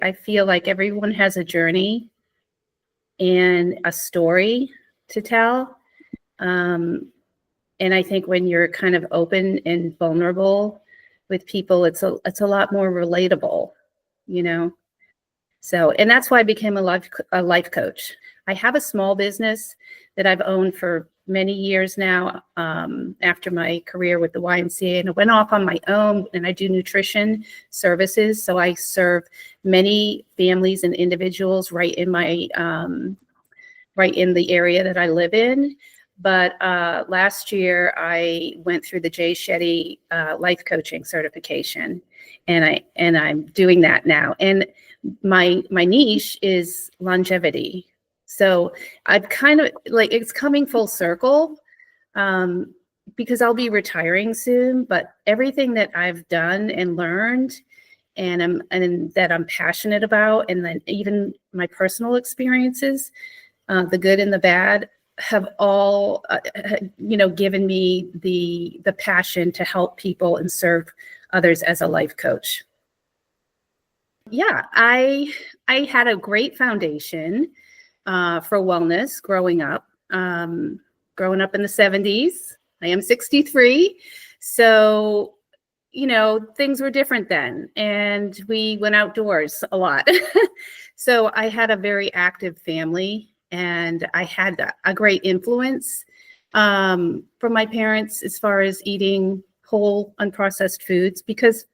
I feel like everyone has a journey and a story to tell. And I think when you're kind of open and vulnerable with people, it's a lot more relatable, you know? So, and that's why I became a life coach. I have a small business that I've owned for many years now, after my career with the YMCA, and I went off on my own, and I do nutrition services. So I serve many families and individuals right in my, right in the area that I live in. But last year I went through the Jay Shetty life coaching certification, and I'm doing that now. And my niche is longevity. So I've kind of like, it's coming full circle, because I'll be retiring soon, but everything that I've done and learned and that I'm passionate about, and then even my personal experiences, the good and the bad, have all given me the passion to help people and serve others as a life coach. Yeah, I had a great foundation for wellness growing up. Growing up in the 70s, I am 63. So, things were different then, and we went outdoors a lot. So I had a very active family, and I had a great influence from my parents as far as eating whole, unprocessed foods, because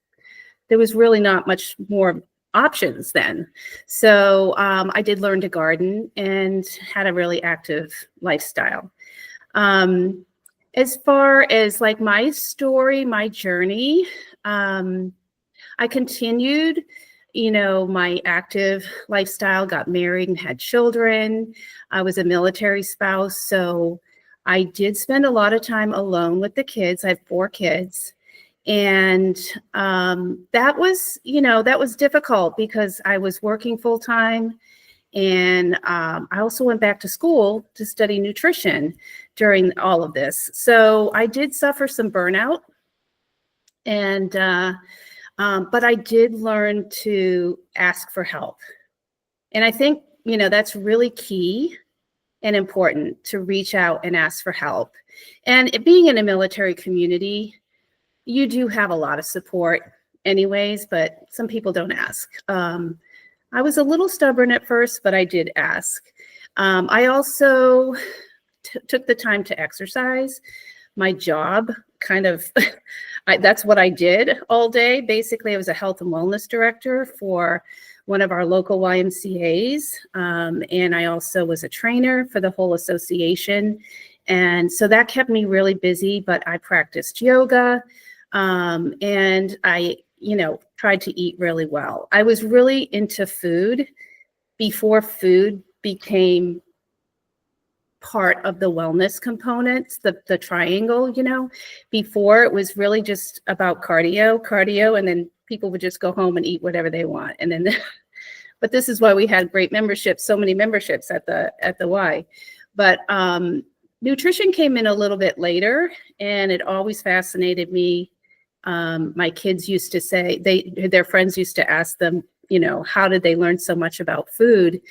there was really not much more options then. So I did learn to garden and had a really active lifestyle. As far as like my story, my journey, I continued, my active lifestyle, got married and had children. I was a military spouse, so I did spend a lot of time alone with the kids. I have 4 kids. And that was difficult because I was working full time. And I also went back to school to study nutrition during all of this. So I did suffer some burnout. And but I did learn to ask for help. And I think, that's really key and important, to reach out and ask for help. And being in a military community, you do have a lot of support anyways, but some people don't ask. I was a little stubborn at first, but I did ask. I also took the time to exercise. My job kind of, that's what I did all day. Basically, I was a health and wellness director for one of our local YMCAs. And I also was a trainer for the whole association. And so that kept me really busy, but I practiced yoga. And I, tried to eat really well. I was really into food before food became part of the wellness components, the triangle, before it was really just about cardio, and then people would just go home and eat whatever they want. And then, but this is why we had great memberships, so many memberships at the Y. But nutrition came in a little bit later, and it always fascinated me. My kids used to say, their friends used to ask them, how did they learn so much about food?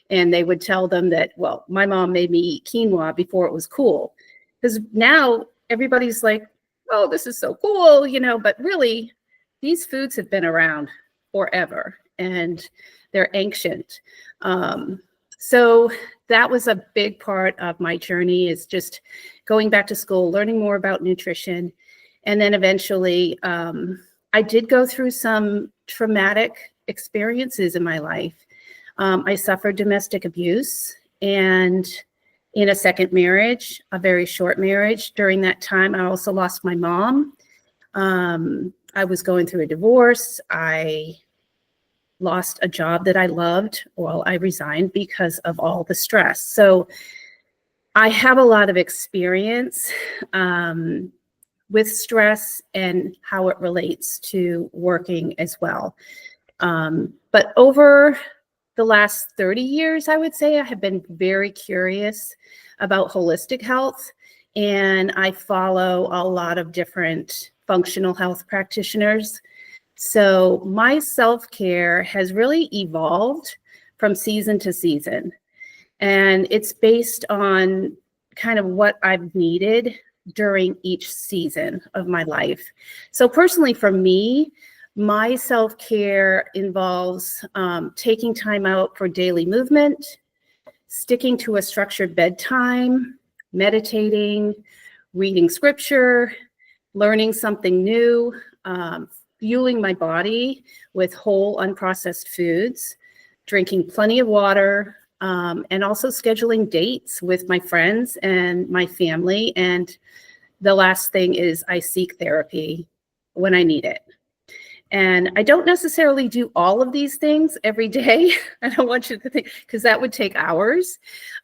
And they would tell them that, well, my mom made me eat quinoa before it was cool. Because now everybody's like, oh, this is so cool, but really these foods have been around forever and they're ancient. So that was a big part of my journey, is just going back to school, learning more about nutrition. And then eventually I did go through some traumatic experiences in my life. I suffered domestic abuse, and in a second marriage, a very short marriage. During that time, I also lost my mom. I was going through a divorce. I lost a job that I loved. Well, I resigned because of all the stress. So I have a lot of experience with stress and how it relates to working as well. But over the last 30 years, I would say, I have been very curious about holistic health, and I follow a lot of different functional health practitioners. So my self-care has really evolved from season to season. And it's based on kind of what I've needed during each season of my life. So personally for me, my self-care involves taking time out for daily movement, sticking to a structured bedtime, meditating, reading scripture, learning something new, fueling my body with whole unprocessed foods, drinking plenty of water, and also scheduling dates with my friends and my family. And the last thing is I seek therapy when I need it. And I don't necessarily do all of these things every day. I don't want you to think, because that would take hours.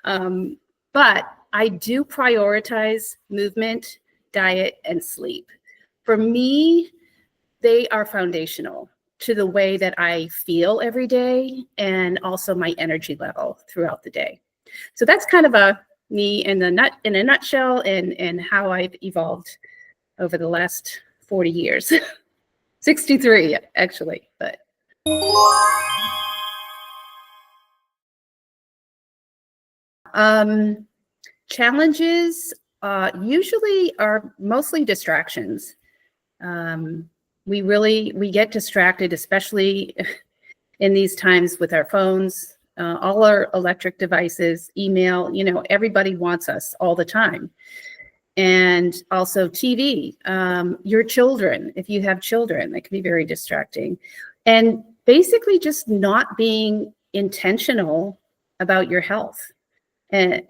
But I do prioritize movement, diet, and sleep. For me, they are foundational to the way that I feel every day and also my energy level throughout the day. So that's kind of me in a nutshell and how I've evolved over the last 40 years. 63 actually, but challenges usually are mostly distractions. We get distracted, especially in these times with our phones, all our electric devices, email, everybody wants us all the time. And also TV, your children, if you have children, that can be very distracting. And basically just not being intentional about your health and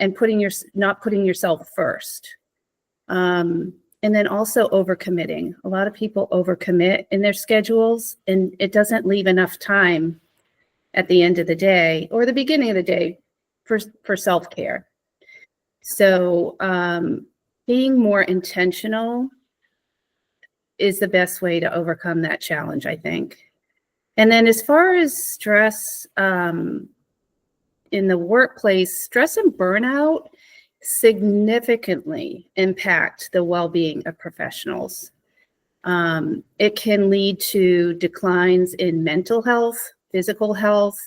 not putting yourself first. And then also overcommitting. A lot of people overcommit in their schedules, and it doesn't leave enough time at the end of the day or the beginning of the day for self-care. So being more intentional is the best way to overcome that challenge, I think. And then as far as stress in the workplace, stress and burnout significantly impact the well-being of professionals. It can lead to declines in mental health, physical health,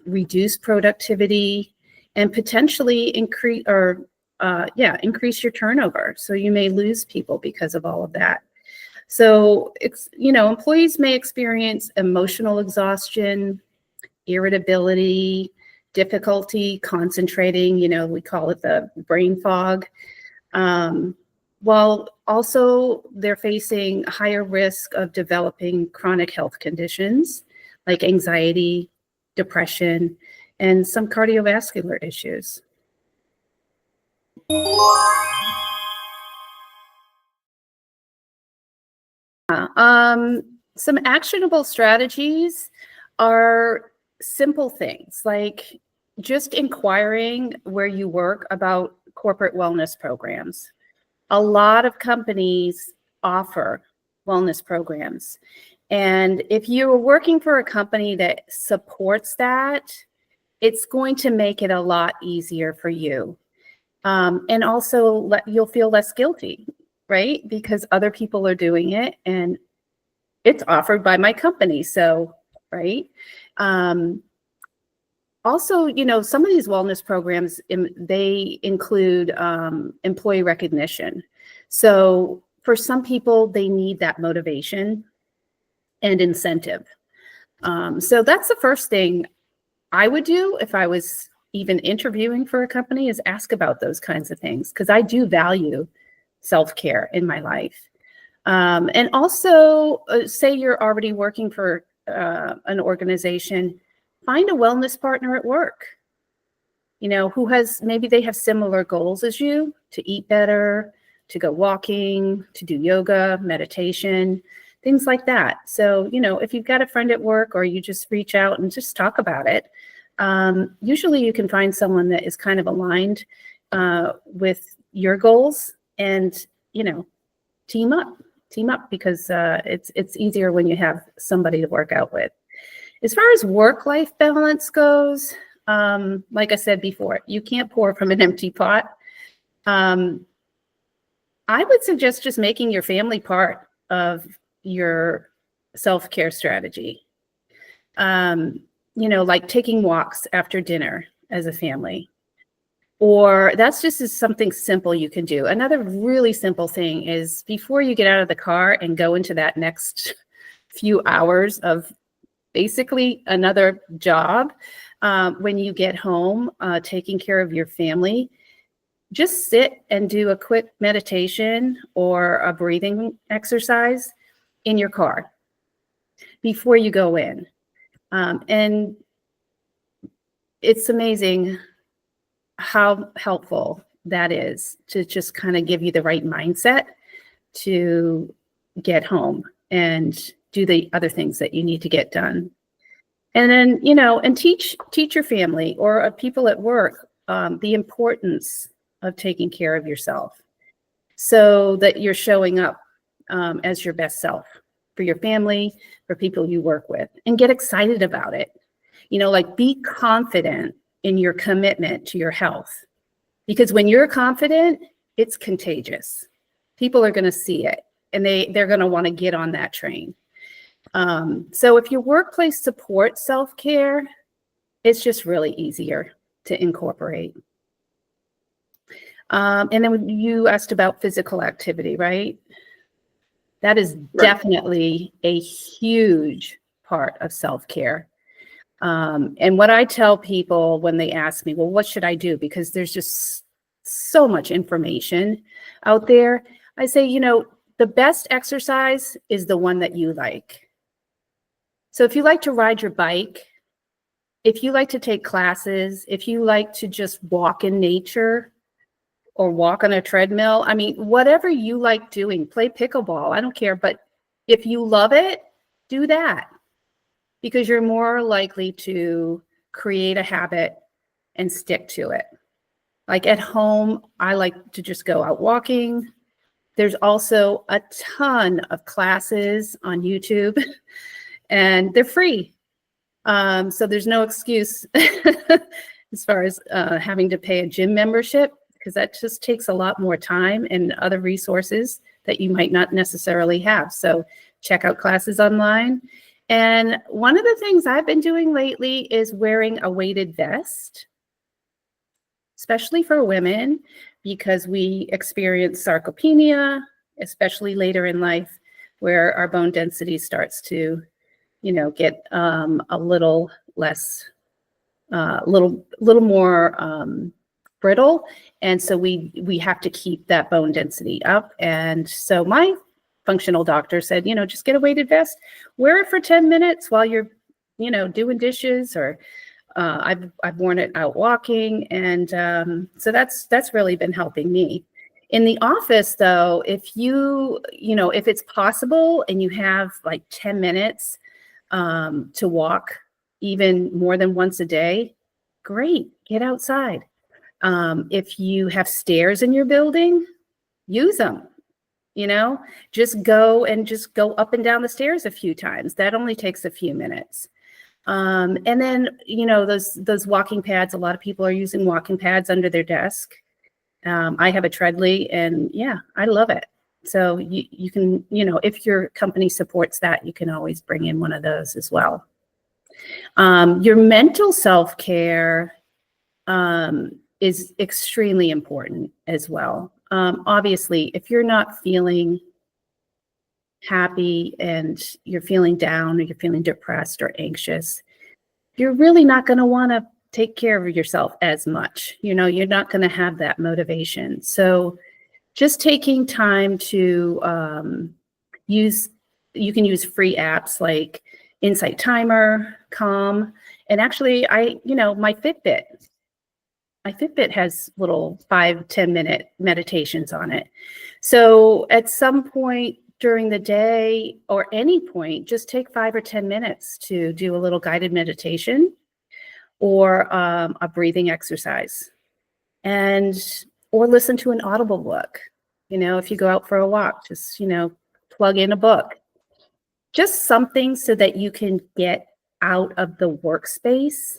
reduced productivity, and potentially increase your turnover. So you may lose people because of all of that. So employees may experience emotional exhaustion, irritability, difficulty concentrating, we call it the brain fog. While also they're facing higher risk of developing chronic health conditions like anxiety, depression, and some cardiovascular issues. Some actionable strategies are simple things like just inquiring where you work about corporate wellness programs. A lot of companies offer wellness programs. And if you're working for a company that supports that, it's going to make it a lot easier for you. And also you'll feel less guilty, right? Because other people are doing it and it's offered by my company. So, right. Also, some of these wellness programs, they include employee recognition. So for some people, they need that motivation and incentive. So that's the first thing I would do if I was even interviewing for a company, is ask about those kinds of things, because I do value self-care in my life. And also, say you're already working for an organization, find a wellness partner at work, maybe they have similar goals as you, to eat better, to go walking, to do yoga, meditation, things like that. So, if you've got a friend at work or you just reach out and just talk about it, usually you can find someone that is kind of aligned with your goals and, team up because it's easier when you have somebody to work out with. As far as work-life balance goes, like I said before, you can't pour from an empty pot. I would suggest just making your family part of your self-care strategy. Like taking walks after dinner as a family. Or that's just something simple you can do. Another really simple thing is before you get out of the car and go into that next few hours of basically another job, when you get home, taking care of your family, just sit and do a quick meditation or a breathing exercise in your car before you go in. And it's amazing how helpful that is to just kind of give you the right mindset to get home and do the other things that you need to get done. And then, and teach your family or people at work the importance of taking care of yourself so that you're showing up as your best self for your family, for people you work with, and get excited about it. Like be confident in your commitment to your health, because when you're confident, it's contagious. People are going to see it and they're going to want to get on that train. So if your workplace supports self-care, it's just really easier to incorporate. And then when you asked about physical activity, right? That is definitely a huge part of self-care. And what I tell people when they ask me, well, what should I do? Because there's just so much information out there. I say, the best exercise is the one that you like. So if you like to ride your bike, if you like to take classes, if you like to just walk in nature or walk on a treadmill, whatever you like doing, play pickleball, I don't care. But if you love it, do that, because you're more likely to create a habit and stick to it. Like at home, I like to just go out walking. There's also a ton of classes on YouTube and they're free. So there's no excuse as far as having to pay a gym membership, because that just takes a lot more time and other resources that you might not necessarily have. So check out classes online. And one of the things I've been doing lately is wearing a weighted vest, especially for women, because we experience sarcopenia, especially later in life, where our bone density starts to, get a little less, little more brittle. And so we have to keep that bone density up. And so my functional doctor said, just get a weighted vest, wear it for 10 minutes while you're, doing dishes, or I've worn it out walking. And so that's really been helping me. In the office though, if if it's possible and you have like 10 minutes to walk even more than once a day, great, get outside. If you have stairs in your building, use them. Just go up and down the stairs a few times. That only takes a few minutes. And then, those walking pads, a lot of people are using walking pads under their desk. I have a Treadly and yeah, I love it. So you can, if your company supports that, you can always bring in one of those as well. Your mental self-care is extremely important as well. Obviously, if you're not feeling happy and you're feeling down or you're feeling depressed or anxious, you're really not going to want to take care of yourself as much. You're not going to have that motivation. So just taking time to you can use free apps like Insight Timer, Calm, and actually my Fitbit has little 5-10 minute meditations on it. So at some point during the day or any point, just take 5 or 10 minutes to do a little guided meditation or a breathing exercise, or listen to an Audible book. If you go out for a walk, just, plug in a book, just something so that you can get out of the workspace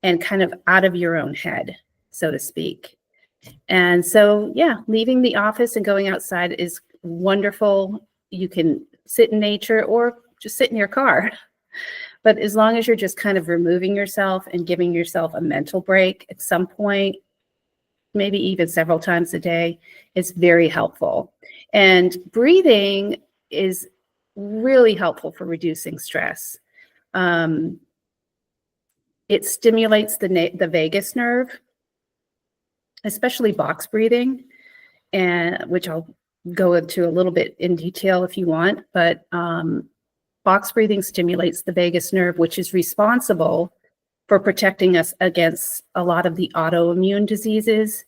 and kind of out of your own head, so to speak. And so, yeah, leaving the office and going outside is wonderful. You can sit in nature or just sit in your car. But as long as you're just kind of removing yourself and giving yourself a mental break at some point, maybe even several times a day, it's very helpful. And breathing is really helpful for reducing stress. It stimulates the vagus nerve, especially box breathing, and which I'll go into a little bit in detail if you want. But box breathing stimulates the vagus nerve, which is responsible for protecting us against a lot of the autoimmune diseases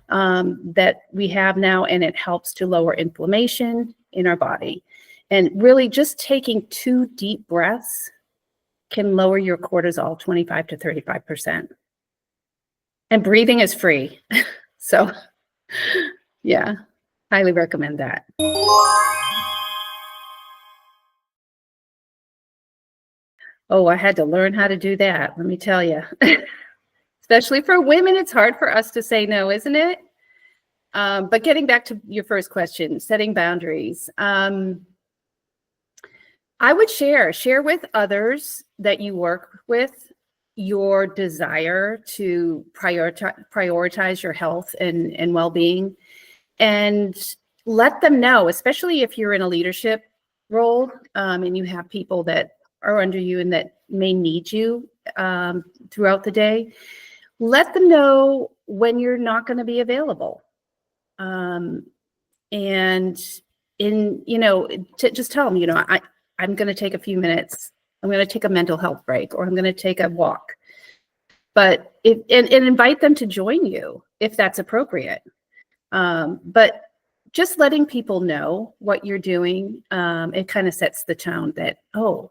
that we have now, and it helps to lower inflammation in our body. And really just taking 2 deep breaths can lower your cortisol 25 to 35%. And breathing is free. So yeah, highly recommend that. Oh, I had to learn how to do that, let me tell you. Especially for women, it's hard for us to say no, isn't it? But getting back to your first question, setting boundaries. I would share with others that you work with your desire to prioritize your health and well-being, and let them know, especially if you're in a leadership role and you have people that are under you and that may need you throughout the day. Let them know when you're not going to be available. And just tell them, I'm going to take a few minutes. I'm going to take a mental health break, or I'm going to take a walk. But and invite them to join you if that's appropriate. But just letting people know what you're doing, it kind of sets the tone that, oh,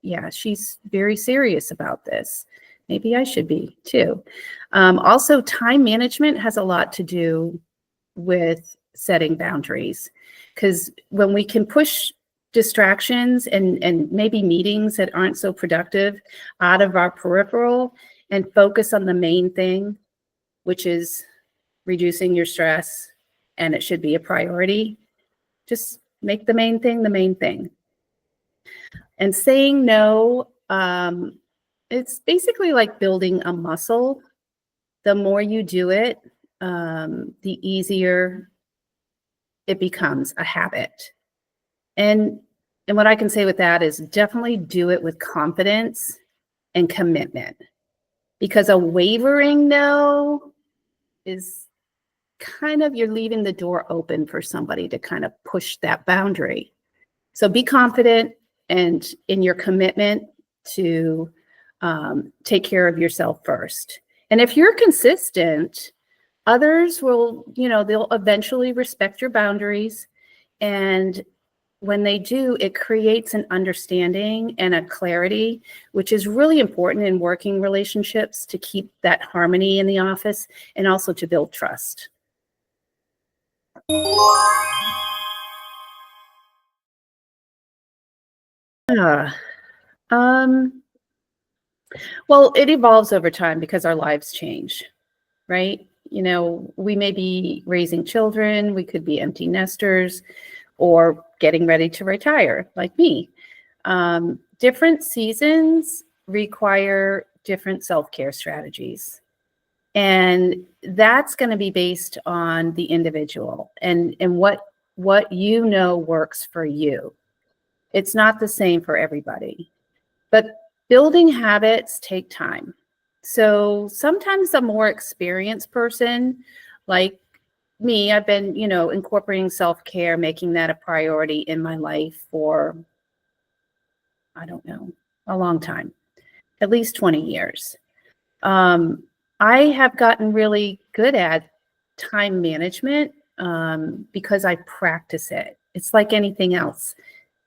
yeah, she's very serious about this. Maybe I should be too. Also, time management has a lot to do with setting boundaries, because when we can push distractions and maybe meetings that aren't so productive out of our peripheral and focus on the main thing, which is reducing your stress, and it should be a priority, just make the main thing the main thing. And saying no, it's basically like building a muscle. The more you do it, the easier it becomes a habit. And what I can say with that is definitely do it with confidence and commitment, because a wavering no is kind of, you're leaving the door open for somebody to kind of push that boundary. So be confident and in your commitment to take care of yourself first. And if you're consistent, others will, they'll eventually respect your boundaries. And when they do, it creates an understanding and a clarity, which is really important in working relationships, to keep that harmony in the office and also to build trust. Well, it evolves over time because our lives change, right? We may be raising children, we could be empty nesters, or getting ready to retire, like me. Different seasons require different self-care strategies. And that's going to be based on the individual and what works for you. It's not the same for everybody. But building habits take time. So sometimes a more experienced person like me, I've been, incorporating self-care, making that a priority in my life for, I don't know, a long time, at least 20 years. I have gotten really good at time management because I practice it. It's like anything else.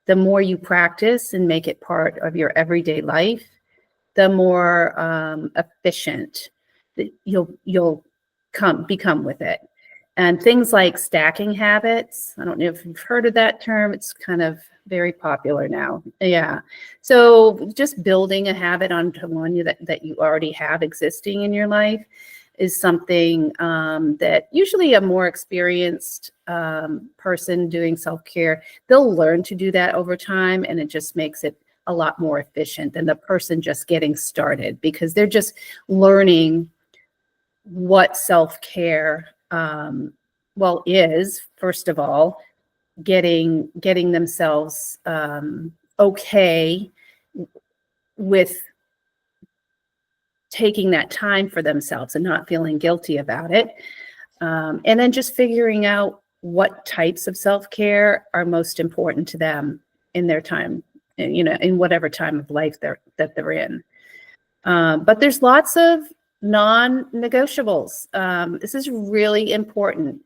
The more you practice and make it part of your everyday life, the more efficient that you'll become with it. And things like stacking habits, I don't know if you've heard of that term. It's kind of very popular now. Yeah. So just building a habit onto one that you already have existing in your life. is something that usually a more experienced person doing self-care, they'll learn to do that over time, and it just makes it a lot more efficient than the person just getting started, because they're just learning what self-care is, first of all, getting themselves okay with taking that time for themselves and not feeling guilty about it. And then just figuring out what types of self-care are most important to them in their time, in whatever time of life that they're in. But there's lots of non-negotiables. This is really important.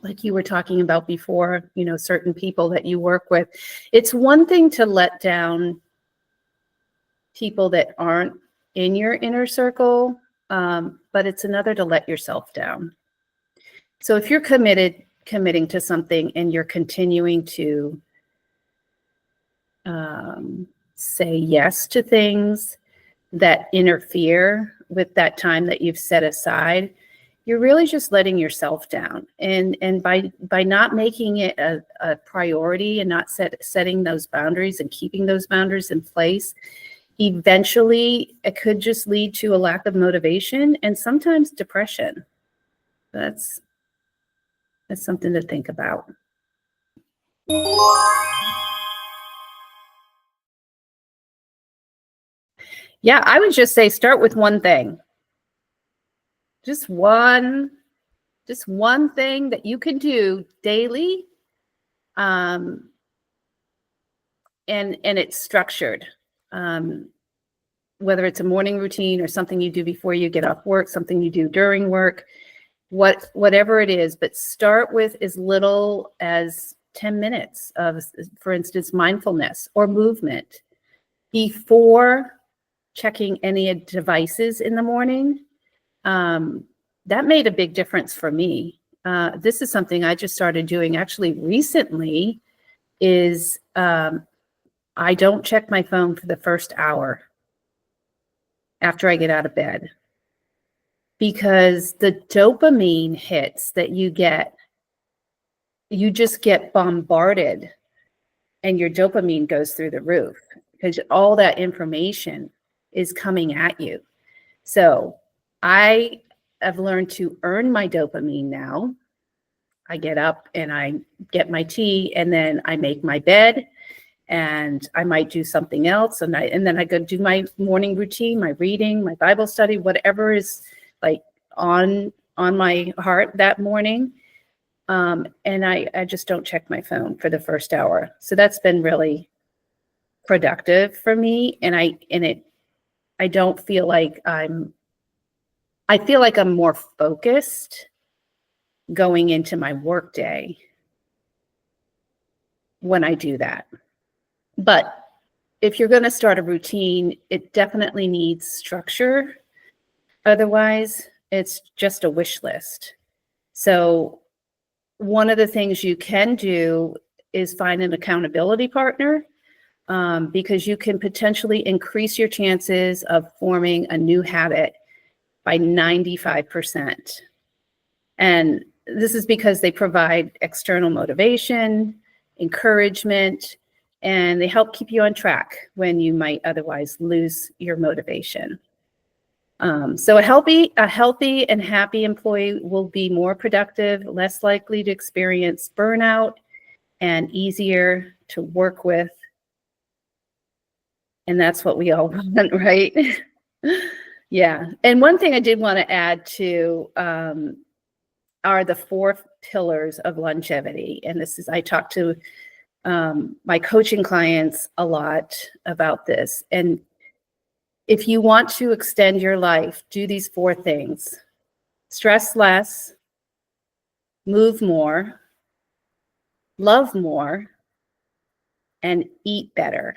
Like you were talking about before, certain people that you work with. It's one thing to let down people that aren't in your inner circle, but it's another to let yourself down. So if you're committing to something and you're continuing to say yes to things that interfere with that time that you've set aside, you're really just letting yourself down. And by not making it a priority and not setting those boundaries and keeping those boundaries in place, eventually it could just lead to a lack of motivation and sometimes depression. That's something to think about. Yeah, I would just say start with one thing. Just one thing that you can do daily, and it's structured. Whether it's a morning routine or something you do before you get off work, something you do during work, whatever it is, but start with as little as 10 minutes of, for instance, mindfulness or movement before checking any devices in the morning. That made a big difference for me. This is something I just started doing actually recently, is I don't check my phone for the first hour after I get out of bed, because the dopamine hits that you just get bombarded and your dopamine goes through the roof because all that information is coming at you. So I have learned to earn my dopamine now. I get up and I get my tea, and then I make my bed, and I might do something else. And then I go do my morning routine, my reading, my Bible study, whatever is like on my heart that morning. And I just don't check my phone for the first hour. So that's been really productive for me. And I don't feel like I feel like I'm more focused going into my work day when I do that. But if you're going to start a routine, it definitely needs structure. Otherwise, it's just a wish list. So one of the things you can do is find an accountability partner, because you can potentially increase your chances of forming a new habit by 95%. And this is because they provide external motivation, encouragement, and they help keep you on track when you might otherwise lose your motivation. So a healthy and happy employee will be more productive, less likely to experience burnout, and easier to work with. And that's what we all want, right? Yeah. And one thing I did want to add to are the 4 pillars of longevity. And I talk to my coaching clients a lot about this. And if you want to extend your life, do these 4 things: stress less, move more, love more, and eat better.